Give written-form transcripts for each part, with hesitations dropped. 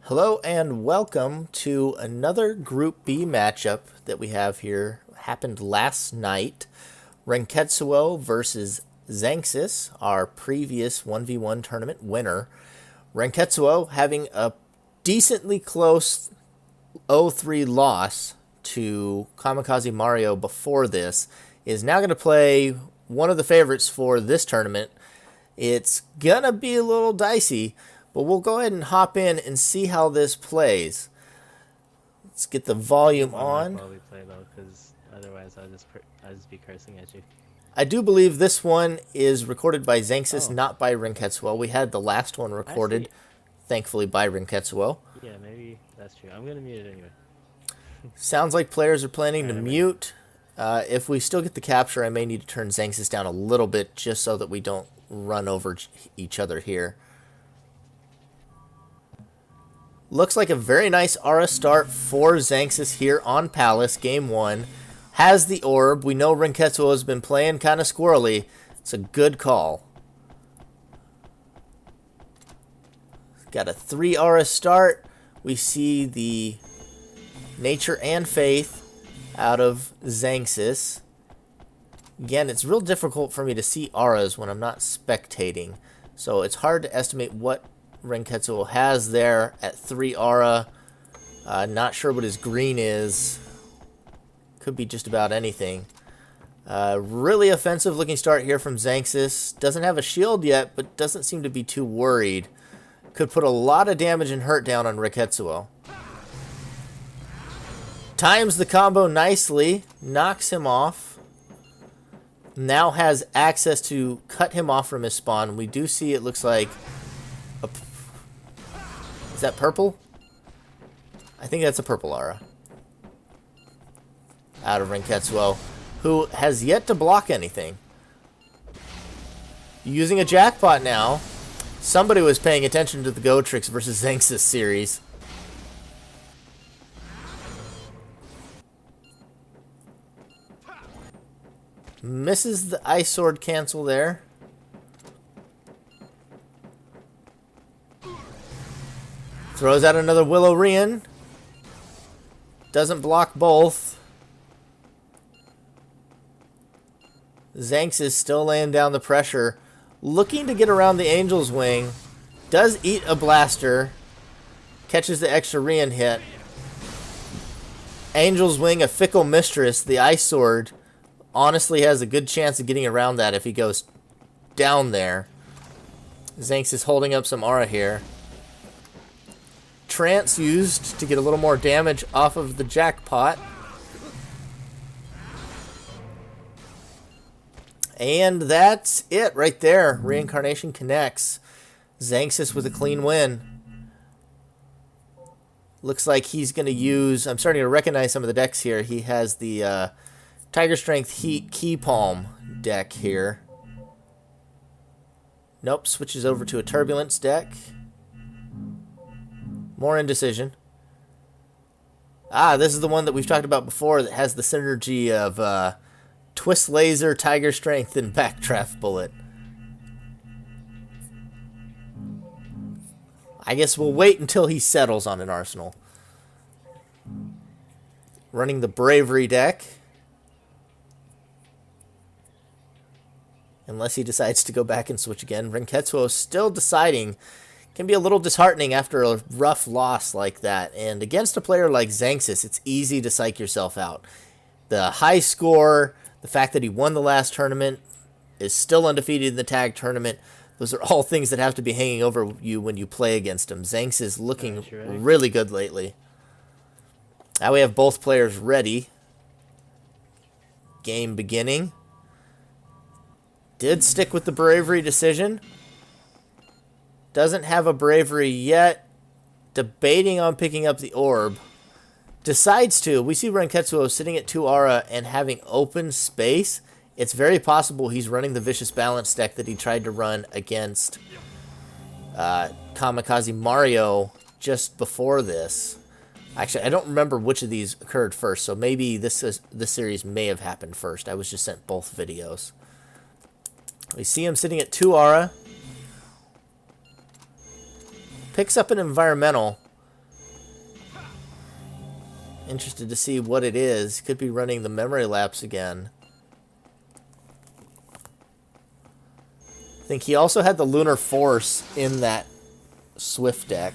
Hello and welcome to another Group B matchup that we have here. Happened last night. Renketsu0 versus Xanxus, our previous 1v1 tournament winner. Renketsu0 having a decently close 0-3 loss to Kamikaze Mario before this, is now going to play one of the favorites for this tournament. It's going to be a little dicey, but we'll go ahead and hop in and see how this plays. Let's get the volume on. While we play though, because otherwise I'll just be cursing at you. I do believe this one is recorded by Xanxus, Oh. not by Renketsu0. We had the last one recorded, thankfully, by Renketsu0. Yeah, maybe that's true. I'm gonna mute it anyway. Sounds like players are planning to Alright, mute. If we still get the capture, I may need to turn Xanxus down a little bit just so that we don't run over each other here. Looks like a very nice aura start for Xanxus here on Palace. Game 1. Has the orb. We know Renketsu0 has been playing kind of squirrely. It's a good call. Got a 3 aura start. We see the Nature and Faith out of Xanxus. Again, it's real difficult for me to see auras when I'm not spectating. So it's hard to estimate what Renketsu0 has there at 3 aura. Not sure what his green is. Could be just about anything. Really offensive looking start here from Xanxus. Doesn't have a shield yet, but doesn't seem to be too worried. Could put a lot of damage and hurt down on Renketsu0. Times the combo nicely. Knocks him off. Now has access to cut him off from his spawn. We do see it looks like... Is that purple? I think that's a purple aura. Out of Renketsu0, who has yet to block anything. Using a jackpot now. Somebody was paying attention to the Gotrix versus Xanxus series. Misses the Ice Sword cancel there. Throws out another Willow Rian. Doesn't block both. Xanxus still laying down the pressure. Looking to get around the Angel's Wing. Does eat a blaster. Catches the extra Rian hit. Angel's Wing, a fickle mistress. The Ice Sword honestly has a good chance of getting around that if he goes down there. Xanxus holding up some aura here. Trance used to get a little more damage off of the jackpot. And that's it right there. Reincarnation connects. Xanxus with a clean win. Looks like he's going to use... I'm starting to recognize some of the decks here. He has the Tiger Strength Heat Key Palm deck here. Nope, switches over to a Turbulence deck. More Indecision. This is the one that we've talked about before that has the synergy of Twist Laser, Tiger Strength, and Backdraft Bullet. I guess we'll wait until he settles on an arsenal. Running the Bravery deck. Unless he decides to go back and switch again. Renketsu0 still deciding. Can be a little disheartening after a rough loss like that. And against a player like Xanxus, it's easy to psych yourself out. The high score, the fact that he won the last tournament, is still undefeated in the tag tournament. Those are all things that have to be hanging over you when you play against him. Xanxus is looking really good lately. Now we have both players ready. Game beginning. Did stick with the Bravery decision. Doesn't have a Bravery yet. Debating on picking up the orb. Decides to. We see Renketsu0 sitting at 2 aura and having open space. It's very possible he's running the Vicious Balance deck that he tried to run against Kamikaze Mario just before this. Actually, I don't remember which of these occurred first, so maybe this series may have happened first. I was just sent both videos. We see him sitting at 2 aura. Picks up an environmental. Interested to see what it is. Could be running the memory lapse again. I think he also had the Lunar Force in that Swift deck.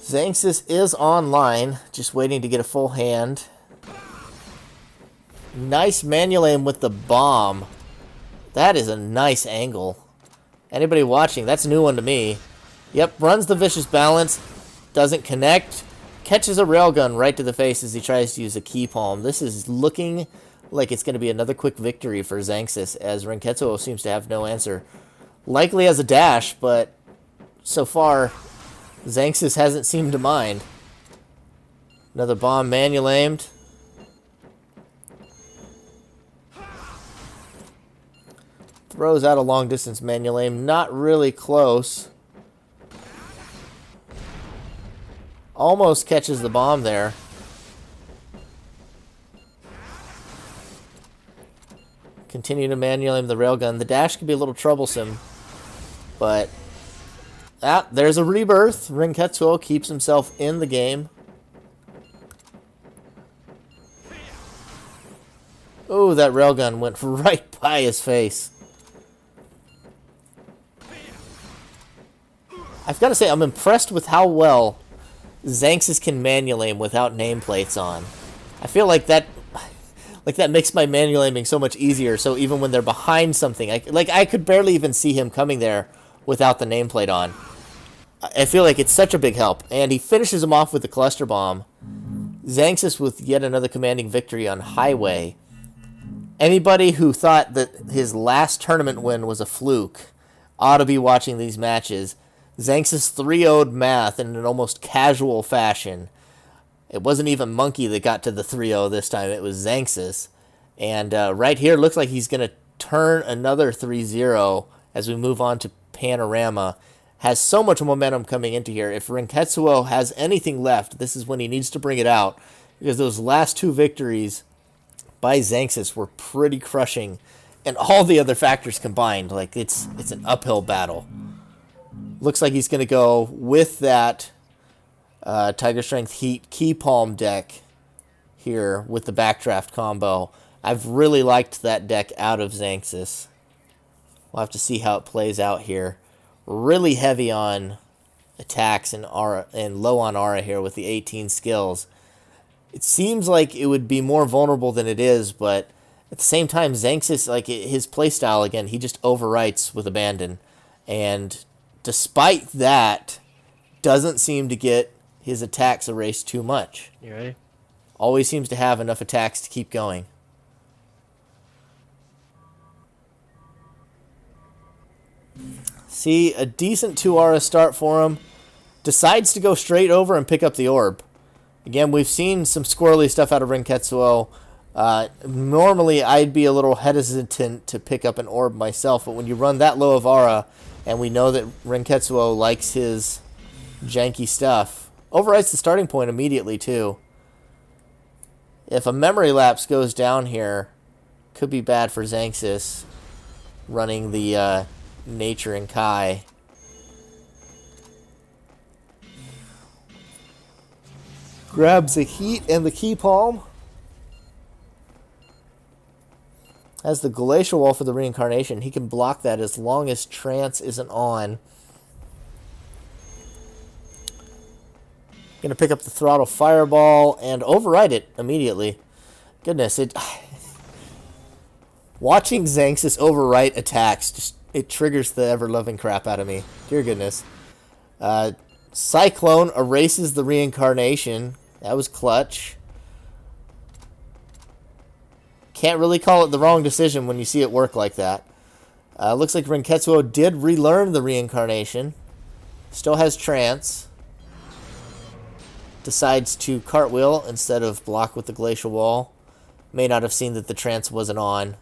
Xanxus is online, just waiting to get a full hand. Nice manual aim with the bomb. That is a nice angle. Anybody watching, that's a new one to me. Yep, runs the vicious balance, doesn't connect, catches a railgun right to the face as he tries to use a key palm. This is looking like it's going to be another quick victory for Xanxus, as Renketsu0 seems to have no answer. Likely has a dash, but so far Xanxus hasn't seemed to mind. Another bomb manual aimed. Throws out a long distance manual aim. Not really close. Almost catches the bomb there. Continue to manual aim the railgun. The dash could be a little troublesome, but there's a rebirth. Renketsu0 keeps himself in the game. Oh, that railgun went right by his face. I've got to say, I'm impressed with how well Xanxus can manual aim without nameplates on. I feel like that makes my manual aiming so much easier. So even when they're behind something, I could barely even see him coming there without the nameplate on. I feel like it's such a big help. And he finishes him off with the cluster bomb. Xanxus with yet another commanding victory on Highway. Anybody who thought that his last tournament win was a fluke ought to be watching these matches. Xanxus 3-0'd Math in an almost casual fashion. It wasn't even Monkey that got to the 3-0 this time. It was Xanxus. And right here, looks like he's going to turn another 3-0 as we move on to Panorama. Has so much momentum coming into here. If Renketsu0 has anything left, this is when he needs to bring it out. Because those last two victories by Xanxus were pretty crushing. And all the other factors combined, like it's an uphill battle. Looks like he's going to go with that Tiger Strength Heat Key Palm deck here with the Backdraft combo. I've really liked that deck out of Xanxus. We'll have to see how it plays out here. Really heavy on attacks and aura and low on aura here with the 18 skills. It seems like it would be more vulnerable than it is, but at the same time, Xanxus, like his playstyle again, he just overwrites with abandon. And despite that, doesn't seem to get his attacks erased too much. You ready? Always seems to have enough attacks to keep going. See, a decent 2-aura start for him. Decides to go straight over and pick up the orb. Again, we've seen some squirrely stuff out of Renketsu0. Normally, I'd be a little hesitant to pick up an orb myself, but when you run that low of aura, and we know that Renketsu0 likes his janky stuff, overwrites the starting point immediately, too. If a memory lapse goes down here, could be bad for Xanxus running the Nature and Kai. Grabs the Heat and the Key Palm. Has the Glacial Wall for the Reincarnation. He can block that as long as Trance isn't on. Gonna pick up the Throttle Fireball and override it immediately. Goodness, watching Xanxus overwrite attacks, just it triggers the ever-loving crap out of me. Dear goodness. Cyclone erases the Reincarnation. That was clutch. Can't really call it the wrong decision when you see it work like that. Looks like Renketsu0 did relearn the Reincarnation. Still has Trance. Decides to cartwheel instead of block with the Glacial Wall. May not have seen that the Trance wasn't on.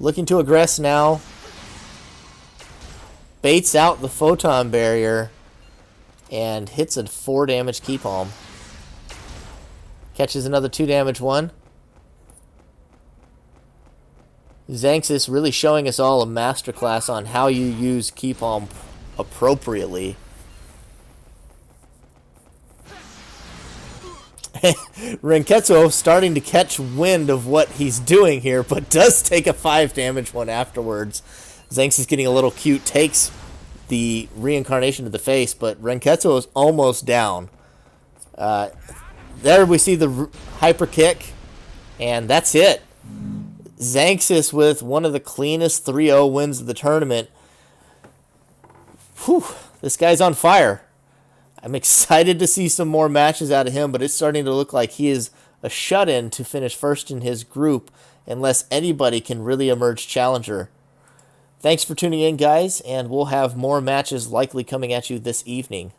Looking to aggress now. Baits out the Photon Barrier and hits a 4 damage Key Palm. Catches another 2 damage one. Xanxus really showing us all a masterclass on how you use Key Palm appropriately. Renketsu starting to catch wind of what he's doing here, but does take a 5 damage one afterwards. Xanxus getting a little cute, takes the reincarnation to the face, but Renketsu is almost down. There we see the hyper kick, and that's it. Xanxus with one of the cleanest 3-0 wins of the tournament. Whew, this guy's on fire. I'm excited to see some more matches out of him, but it's starting to look like he is a shut-in to finish first in his group unless anybody can really emerge challenger. Thanks for tuning in, guys, and we'll have more matches likely coming at you this evening.